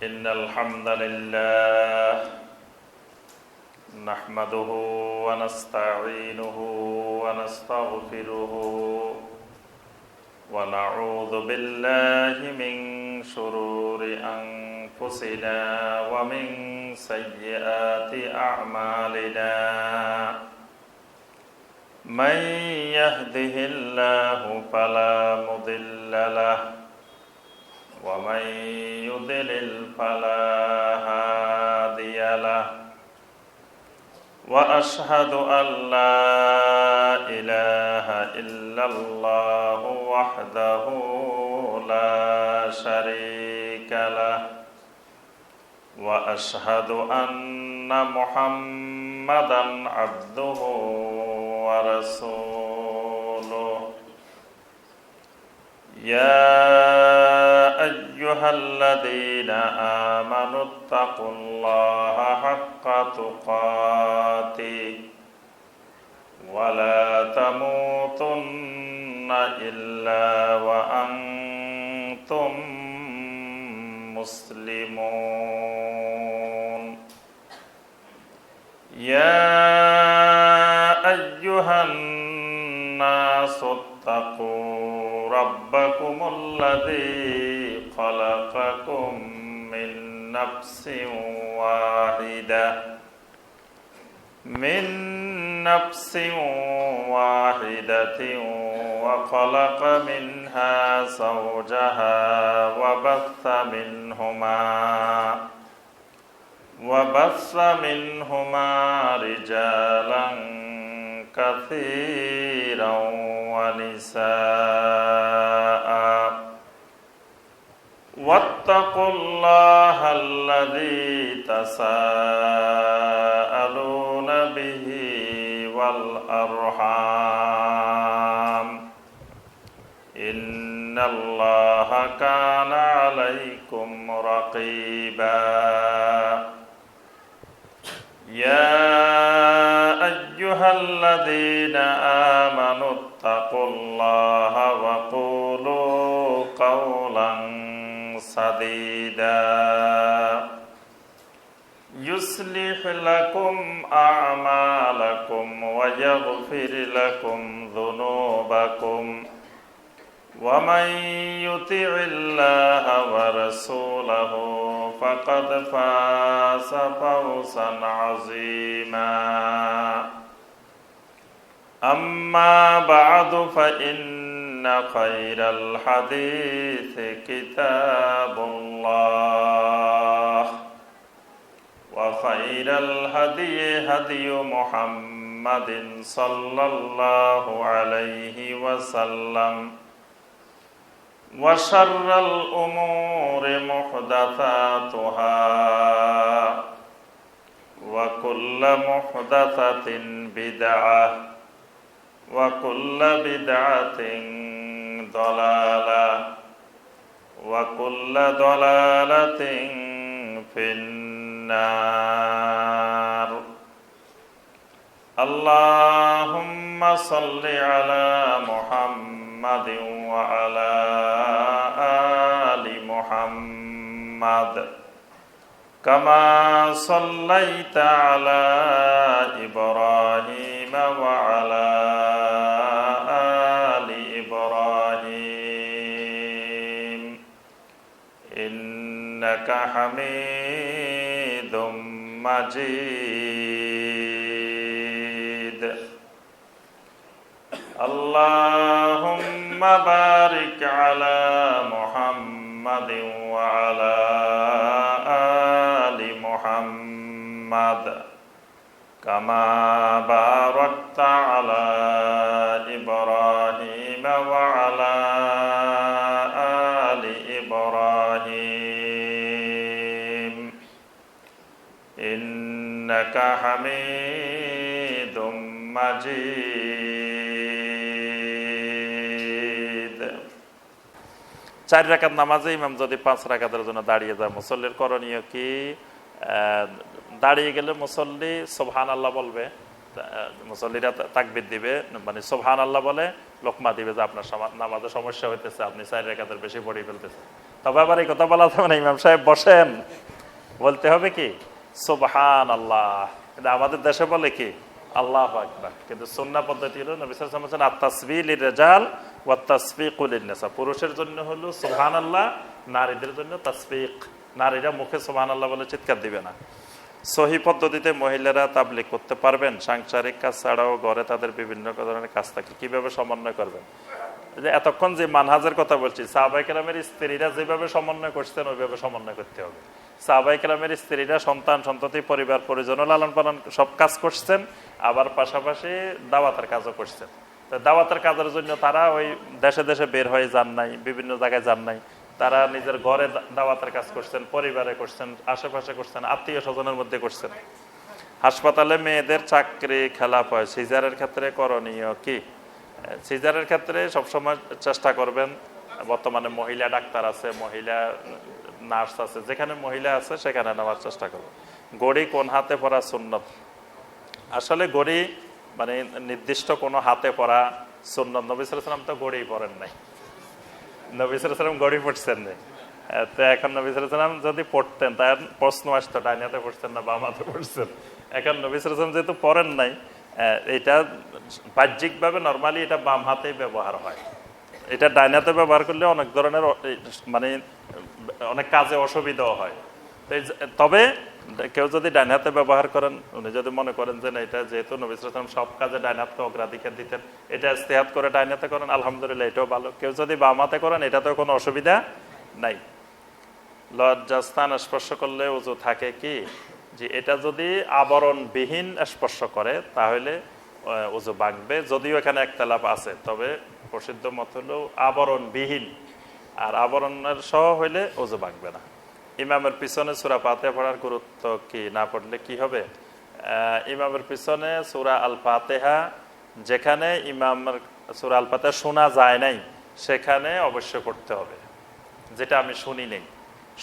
إن الحمد لله نحمده ونستعينه ونستغفره ونعوذ بالله من شرور أنفسنا ومن سيئات أعمالنا من يهده الله فلا مضل له ومن يضلل فلا هادي له وأشهد أن لا إله إلا الله وحده لا شريك له وأشهد أن محمدًا عبده ورسوله يا أيها الذين آمنوا اتقوا الله حق تقاته ولا تموتن إلا وأنتم مسلمون يا أيها الناس اتقوا ربكم الذي خلقكم من نفس واحدة وخلق منها زوجها وبث منهما رجالا كثيرا ونساء واتقوا الله الذي تساءلون به والأرحام إن الله كان عليكم رقيبا يا أيها الذين آمنوا اتقوا الله وقولوا قولا سديدا يصلح لكم أعمالكم ويغفر لكم ذنوبكم ومن يطع الله ورسوله فقد فاز فوزا عظيما أما بعد فإن خير الحديث كتاب الله وخير الهدي هدي محمد صلى الله عليه وسلم وشر الأمور محدثاتها وكل محدثة بدعة وكل بدعة ضلالة وكل ضلالة في النار اللهم صل على محمد وعلى آل محمد كما صليت على إبراهيم وعلى آل إبراهيم إنك حميد مجيد اللهم بارك على محمد وعلى آل محمد كما باركت على إبراهيم وعلى آل إبراهيم إنك حميد مجيد 4 রাকাত নামাজে ইমাম যদি 5 রাকাতের জন্য দাঁড়িয়ে যায় মুসল্লির করণীয় কি? দাঁড়িয়ে গেলে মুসল্লি সুবহানাল্লাহ বলবে, মুসল্লিরা তাকবীর দিবে, মানে সুবহানাল্লাহ বলে লোকমা দিবে যে আপনার নামাজে সমস্যা হইতেছে, আপনি 4 রাকাতের বেশি পড়ে ফেলতেছেন। তবে আবার এই কথা বলা যাবে না ইমাম সাহেব বসেন, বলতে হবে কি সুবহান আল্লাহ। কিন্তু আমাদের দেশে বলে কি আল্লাহু আকবার। কিন্তু সুন্নাহ পদ্ধতি হলো নবী সাল্লাল্লাহু আলাইহি ওয়াসাল্লাম বলেছেন আত-তাসবিহ লির-রিজাল ওয়া তাসফিকু লিন-নিসা। পুরুষের জন্য হলো সুবহানাল্লাহ, নারীদের জন্য তাসফিক। নারীরা মুখে সুবহানাল্লাহ বলে চিৎকার দিবে না। সহি পদ্ধতিতে মহিলারা তাবলীগ করতে পারবেন? সাংসারিক কাজ ছাড়াও ঘরে তাদের বিভিন্ন ধরনের কাজ থাকে, কিভাবে সমন্বয় করবেন? যে এতক্ষণ যে মানহাজের কথা বলছি, সাহাবায়ে কেরামের স্ত্রীরা যেভাবে সমন্বয় করতেন ওইভাবে সমন্বয় করতে হবে। সাহাবায়ে কেরামের স্ত্রীরা সন্তান সন্ততি পরিবার পরিজন লালন পালন সব কাজ করছেন, আবার পাশাপাশি দাওয়াতের কাজও করছেন। তো দাওয়াতের কাজের জন্য তারা ওই দেশে দেশে বের হয়ে যান নাই, বিভিন্ন জায়গায় যান নাই। তারা নিজের ঘরে দাওয়াতের কাজ করছেন, পরিবারে করছেন, আশেপাশে করছেন, আত্মীয় স্বজনের মধ্যে করছেন। হাসপাতালে মেয়েদের চাকরি খেলাপ হয়, সিজারের ক্ষেত্রে করণীয় কি? সিজারের ক্ষেত্রে সবসময় চেষ্টা করবেন, বর্তমানে মহিলা ডাক্তার আছে, মহিলা নার্স আছে, যেখানে মহিলা আছে সেখানে নেওয়ার চেষ্টা করবেন। গড়ি কোন হাতে পরা সুন্নত? আসলে গড়ি মানে নির্দিষ্ট কোনো হাতে পরা সুন্নত, নবী সাল্লাল্লাহু আলাইহি ওয়াসাল্লাম তো গড়ি পরেন নাই, নবী সাল্লাল্লাহু আলাইহি ওয়াসাল্লাম গড়ি পড়ছেন না। তো এখন নবী সাল্লাল্লাহু আলাইহি ওয়াসাল্লাম যদি পড়তেন তার প্রশ্ন আসতো ডান হাতে পড়ছেন না বাম হাতে পড়ছেন। এখন নবী সাল্লাল্লাহু আলাইহি ওয়াসাল্লাম যেহেতু পড়েন নাই, এটা বাহ্যিকভাবে নর্মালি এটা বাম হাতেই ব্যবহার হয়। এটা ডান হাতে ব্যবহার করলে অনেক ধরনের মানে অনেক কাজে অসুবিধাও হয়। তবে কেউ যদি ডান হাতে ব্যবহার করেন, উনি যদি মনে করেন যে না এটা যেহেতু নবী সাল্লাল্লাহু আলাইহি ওয়াসাল্লাম সব কাজে ডান হাতকে অগ্রাধিকার দিতেন, এটা ইস্তেহাদ করে ডান হাতে করেন, আলহামদুলিল্লাহ, এটাও ভালো। কেউ যদি বাম হাতে করেন এটাতেও কোনো অসুবিধা নাই। লজ্জাস্থান স্পর্শ করলে ওযু থাকে কি? যে এটা যদি আবরণবিহীন স্পর্শ করে তাহলে ওযু ভাঙবে, যদিও এখানে একতলাপ আছে, তবে প্রসিদ্ধ মত হলো আবরণবিহীন, আর আবরণের সহ হইলে ওযু ভাঙবে না। ইমামের পিছনে সূরা ফাতিহা পড়ার গুরুত্ব কি? না পড়লে কি হবে? ইমামের পিছনে সূরা আল ফাতিহা, যেখানে ইমামের সূরা আল ফাতিহা শোনা যায় নাই সেখানে অবশ্যই পড়তে হবে। যেটা আমি শুনি নেই,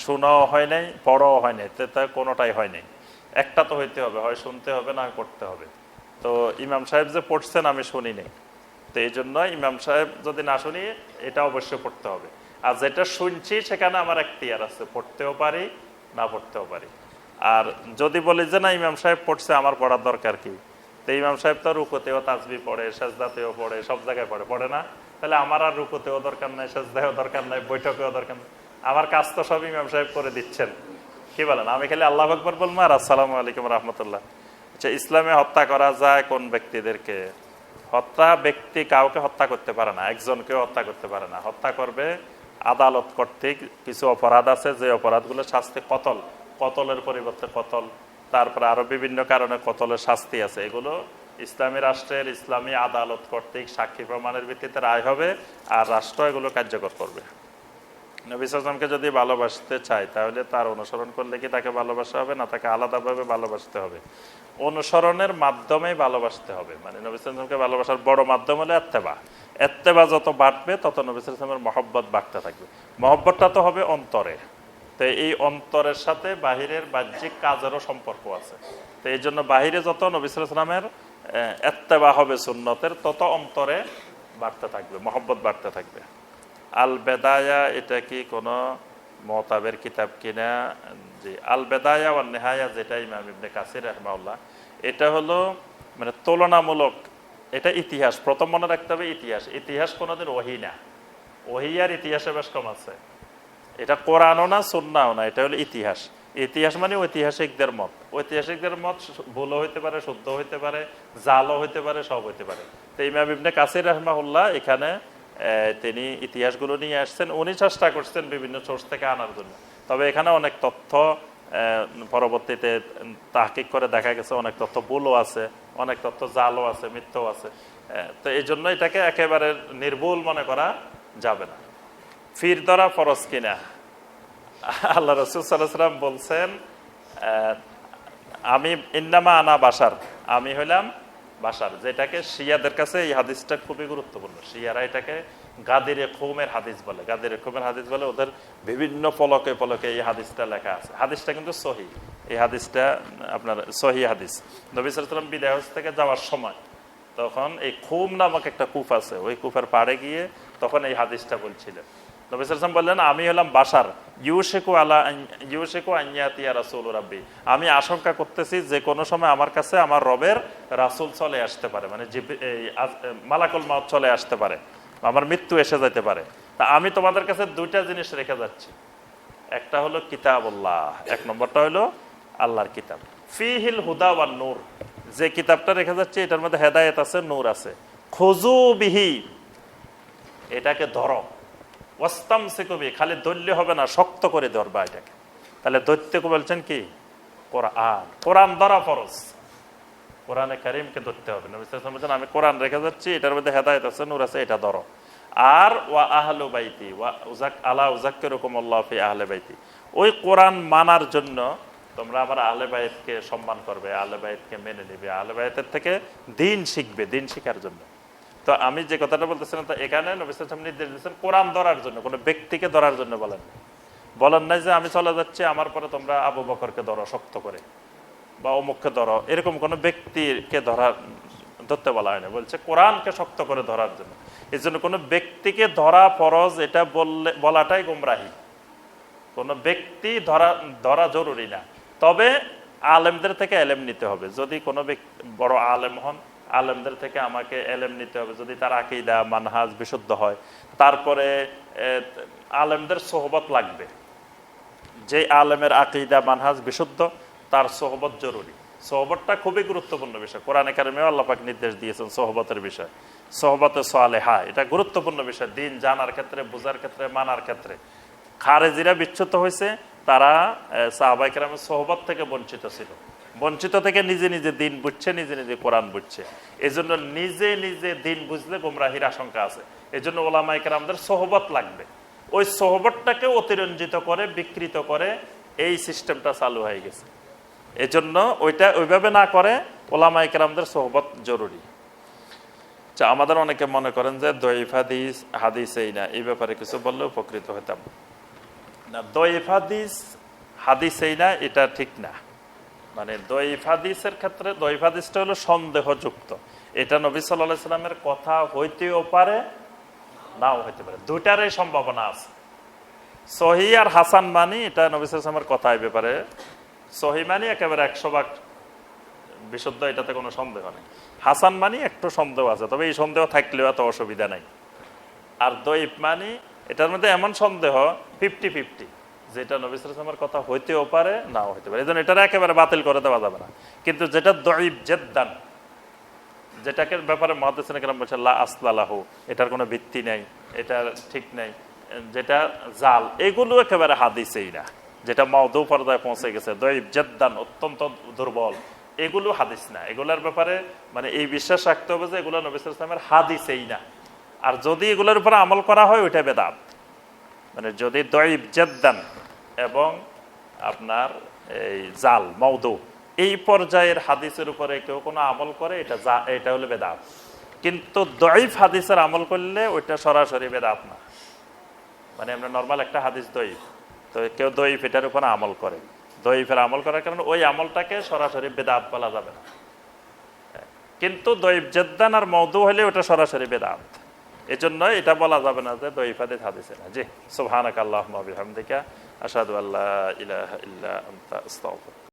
শোনাও হয় নাই, পড়াও হয় নাই, তা কোনোটাই হয় নাই, একটা তো হইতে হবে, হয় শুনতে হবে না পড়তে হবে। তো ইমাম সাহেব যে পড়ছেন আমি শুনি নেই, তো এই জন্য ইমাম সাহেব যদি না শুনি এটা অবশ্যই পড়তে হবে। আর যেটা শুনছি সেখানে আমার এখতিয়ার আছে, পড়তেও পারি না পড়তেও পারি। আর যদি বলি যে না ইমাম সাহেব পড়ছে আমার পড়ার দরকার কি, তো ইমাম সাহেব তো রুকুতেও তাসবিহ পড়ে, সেজদাতেও পড়ে, সব জায়গায় পড়ে না? তাহলে আমার আর রুকুতেও দরকার নাই, সেজদাতেও দরকার নাই, বৈঠকেও দরকার নাই, আমার কাজ তো সব ইমাম সাহেব করে দিচ্ছেন। কি বলেন? আমি খালি আল্লাহু আকবার বলবো আর আসসালামু আলাইকুম রাহমাতুল্লাহ। আচ্ছা, ইসলামে হত্যা করা যায় কোন ব্যক্তিদেরকে? হত্যা ব্যক্তি কাউকে হত্যা করতে পারে না, একজনকেও হত্যা করতে পারে না। হত্যা করবে আদালত কর্তৃক। কিছু অপরাধ আছে যে অপরাধগুলো শাস্তি কতল, কতলের পরিবর্তে কতল, তারপরে আরো বিভিন্ন কারণে কতলের শাস্তি আছে। এগুলো ইসলামী রাষ্ট্রের ইসলামী আদালত কর্তৃক সাক্ষী প্রমাণের ভিত্তিতে রায় হবে, আর রাষ্ট্র এগুলো কার্যকর করবে। নবী সাল্লাল্লাহু আলাইহি ওয়াসাল্লামকে যদি ভালোবাসতে চায় তাহলে তার অনুসরণ করলে কি তাকে ভালোবাসা হবে না তাকে আলাদাভাবে ভালোবাসতে হবে? অনুসরণের মাধ্যমেই ভালোবাসতে হবে। মানে নবী সাল্লাল্লাহু আলাইহি ওয়াসাল্লামকে ভালোবাসার বড় মাধ্যম হলো ইত্তেবা। ইত্তেবা যত বাড়বে তত নবী সাল্লাল্লাহু আলাইহি ওয়াসাল্লামের মহব্বত বাড়তে থাকবে। মহব্বতটা তো হবে অন্তরে, তো এই অন্তরের সাথে বাহিরের বাহ্যিক কাজেরও সম্পর্ক আছে। তো এই জন্য বাহিরে যত নবী সাল্লাল্লাহু আলাইহি ওয়াসাল্লামের ইত্তেবা হবে সুন্নতের, তত অন্তরে বাড়তে থাকবে, মহব্বত বাড়তে থাকবে। আল বেদায়া এটা কি কোনো মুতাবের কিতাব কিনা? জি, আল বেদায়া ওয়ান নিহায়া, যেটা ইমাম ইবনে কাসির রাহিমাহুল্লাহ, এটা হলো মানে তুলনামূলক, এটা ইতিহাস। প্রথম মনে রাখতে হবে ইতিহাস। ইতিহাস কোনোদিন ওহী না, ওহী আর ইতিহাসে বেশ কম আছে। এটা কোরআনও না সুন্নাহও না, এটা হলো ইতিহাস। ইতিহাস মানে ঐতিহাসিকদের মত। ঐতিহাসিকদের মত ভুলও হইতে পারে, শুদ্ধ হইতে পারে, জালও হইতে পারে, সব হইতে পারে। তো ইমাম ইবনে কাসির রাহিমাহুল্লাহ এখানে তিনি ইতিহাসগুলো নিয়ে আসছেন। উনি চেষ্টা করছেন বিভিন্ন সোর্স থেকে আনার জন্য, তবে এখানে অনেক তথ্য পরবর্তীতে তাহকিক করে দেখা গেছে অনেক তথ্য ভুলও আছে, অনেক তথ্য জালও আছে, মিথ্যাও আছে। তো এই জন্য এটাকে একেবারে নির্ভুল মনে করা যাবে না। ফির ধরা ফরজ কিনা? আল্লাহ রাসূল সাল্লাল্লাহু আলাইহি ওয়াসাল্লাম বলছেন, আমি ইন্নামা আনা বাশার, আমি হইলাম বাশার, যেটাকে শিয়াদের কাছে এই হাদিসটা খুবই গুরুত্বপূর্ণ। শিয়ারা এটাকে গাদিরে খুমের হাদিস বলে। গাদিরে খুমের হাদিস বলে, ওদের বিভিন্ন ফলকে ফলকে এই হাদিসটা লেখা আছে। হাদিসটা কিন্তু সহি, এই হাদিসটা আপনার সহি হাদিস। নবী সাল্লাল্লাহু আলাইহি ওয়াসাল্লাম বিদায় হজ থেকে যাওয়ার সময় তখন এই খুম নামক একটা কূপ আছে, ওই কূপের পাড়ে গিয়ে তখন এই হাদিসটা বলছিলেন। নবী সাল্লাল্লাহু আলাইহি ওয়াসাল্লাম বললেন, আমি হলাম বাশার, ইউশিকু আইয়াতিয়া রাসূল রাব্বি, আমি আশঙ্কা করতেছি যে কোনো সময় আমার কাছে আমার রবের রাসূল চলে আসতে পারে, মানে মালাকুল মাউত চলে আসতে পারে, আমার মৃত্যু এসে যেতে পারে। তা আমি তোমাদের কাছে দুইটা জিনিস রেখে যাচ্ছি, একটা হলো কিতাবুল্লাহ, এক নম্বরটা হলো আল্লাহর কিতাব, ফিহিল হুদা ওয়ান নূর, যে কিতাবটা রেখে যাচ্ছে এটার মধ্যে হেদায়েত আছে, নূর আছে। খুযু বিহি, এটাকে ধরো, ওয়াস্তামসিকু বিহি, খালি ধরলে হবে না, শক্ত করে ধরবা এটাকে। তাহলে ধরতে বলছেন কি? কোরআন, কোরআন ধরা ফরজ, কোরআনে কারীমকে ধরতে হবে। নবী সাল্লাল্লাহু আলাইহি ওয়াসাল্লাম বলেন, আমি কোরআন রেখে যাচ্ছি, এটার মধ্যে হেদায়েত আছে, নূর আছে, এটা ধরো। আর ওয়া আহলু বাইতি ওয়া আলা উযাক্কিরুকুমুল্লাহ ফি আহলি বাইতি, ওই কোরআন মানার জন্য তোমরা আমার আহলে বাইতকে সম্মান করবে, আহলে বাইতকে মেনে নেবে, আহলে বাইতের থেকে দিন শিখবে, দিন শিখার জন্য। তো আমি যে কথাটা বলতেছিলাম, তো এখানে নবী সাল্লাল্লাহু আলাইহি ওয়াসাল্লাম নির্দেশ দিয়েছেন কোরআন ধরার জন্য, কোনো ব্যক্তিকে ধরার জন্য বলেন নাই যে আমি চলে যাচ্ছি, আমার পরে তোমরা আবু বকরকে ধরো শক্ত করে বা অমুককে ধরো, এরকম কোনো ব্যক্তিকে ধরতে বলা হয় না, বলছে কোরআনকে শক্ত করে ধরার জন্য। এই জন্য কোনো ব্যক্তিকে ধরা ফরজ, এটা বলাটাই গুমরাহি। কোনো ব্যক্তি ধরা জরুরি না, তবে আলেমদের থেকে এলেম নিতে হবে। যদি কোনো ব্যক্তি বড় আলেম হন, আলেমদের থেকে আমাকে এলেম নিতে হবে, যদি তার আকীদা মানহাজ বিশুদ্ধ হয়। তারপরে আলেমদের সোহবত লাগবে, যে আলেমের আকীদা মানহাজ বিশুদ্ধ তার সোহবত জরুরি। সোহবতটা খুবই গুরুত্বপূর্ণ বিষয়, কোরআনে কারিমেও আল্লাহ পাক নির্দেশ দিয়েছেন সোহবতের বিষয়, সোহবতে সালেহা, এটা গুরুত্বপূর্ণ বিষয় দিন জানার ক্ষেত্রে, বোঝার ক্ষেত্রে, মানার ক্ষেত্রে। খারেজিরা বিচ্যুত হয়েছে, তারা সাহাবায়ে কেরামের সোহবত থেকে বঞ্চিত ছিল, বঞ্চিত থেকে নিজে নিজে দিন বুঝছে, নিজে নিজে কোরআন বুঝছে। এই জন্য নিজে নিজে দিন বুঝলে গুমরাহির আশঙ্কা আছে। এই জন্য ওলামায়ে কেরামদের সোহবত লাগবে। ওই সোহবতটাকে অতিরঞ্জিত করে, বিকৃত করে এই সিস্টেমটা চালু হয়ে গেছে। এজন্য ওইটা ওইভাবে না করে ওলামায়ে কেরামদের সোহবত জরুরি। আমাদের অনেকে মনে করেন যে দঈফ হাদিস এই না, এই ব্যাপারে কিছু বললে উপকৃত হতাম না। দঈফ হাদিস এই না, এটা ঠিক না। মানে দঈফ হাদিসের ক্ষেত্রে দঈফ হাদিসটা হলো সন্দেহযুক্ত, এটা নবী সাল্লাল্লাহু আলাইহি সাল্লামের কথা হইতেও পারে, নাও হইতে পারে, দুইটারই সম্ভাবনা আছে। সহি আর হাসান মানি, এটা নবী সাল্লাল্লাহু আলাইহি সাল্লামের কথা এই ব্যাপারে সহি মানি একেবারে 100% বিশুদ্ধ, এটাতে কোনো সন্দেহ নেই। হাসান মানি একটু সন্দেহ আছে, তবে এই সন্দেহ থাকলেও এত অসুবিধা নাই। আর দঈফ মানি, এটার মধ্যে এমন সন্দেহ 50-50, যেটা নবী সাল্লাল্লাহু আলাইহি ওয়াসাল্লামের কথা হইতেও পারে, নাও হইতে পারে। এই জন্য এটা একেবারে বাতিল করে দেওয়া যাবে না। কিন্তু যেটা দঈফ জিদ্দান, যেটাকে ব্যাপারে মুহাদ্দিসিন কেরাম বলছে লা আসলা লাহু, এটার কোনো ভিত্তি নেই, এটা ঠিক নেই, যেটা জাল, এগুলো একেবারে হাদিসেই না। যেটা মাউদু পর্যায়ে পৌঁছে গেছে, দঈফ জিদ্দান, অত্যন্ত দুর্বল, এগুলো হাদিস না। এগুলোর ব্যাপারে মানে এই বিশ্বাস রাখতে হবে যে এগুলো নবী সাল্লাল্লাহু আলাইহি ওয়াসাল্লামের হাদিসেই না। আর যদি এগুলোর উপরে আমল করা হয়, ওইটা বেদাত। মানে যদি দঈফ জিদ্দান এবং আপনার এই জাল মাউদু এই পর্যায়ের হাদিসের উপরে কেউ কোনো আমল করে, এটা হলো বেদাত। কিন্তু দঈফ হাদিসের আমল করলে ওইটা সরাসরি বেদাত না। মানে আমরা নর্মাল একটা হাদিস দঈফ, তো কেউ দঈফ এটার উপরে আমল করে, দঈফের আমল করার কারণে ওই আমলটাকে সরাসরি বেদাত বলা যাবে না। কিন্তু দঈফ জিদ্দান আর মাউদু হলে ওটা সরাসরি বেদাত। এজন্য এটা বলা যাবে না যে দঈফ হাদিসে না। জি, সুবহানাকাল্লাহুম্মা ওয়া বিহামদিকা আশহাদু আল্লা ইলাহা ইল্লা আনতা আস্তাগফিরুকা।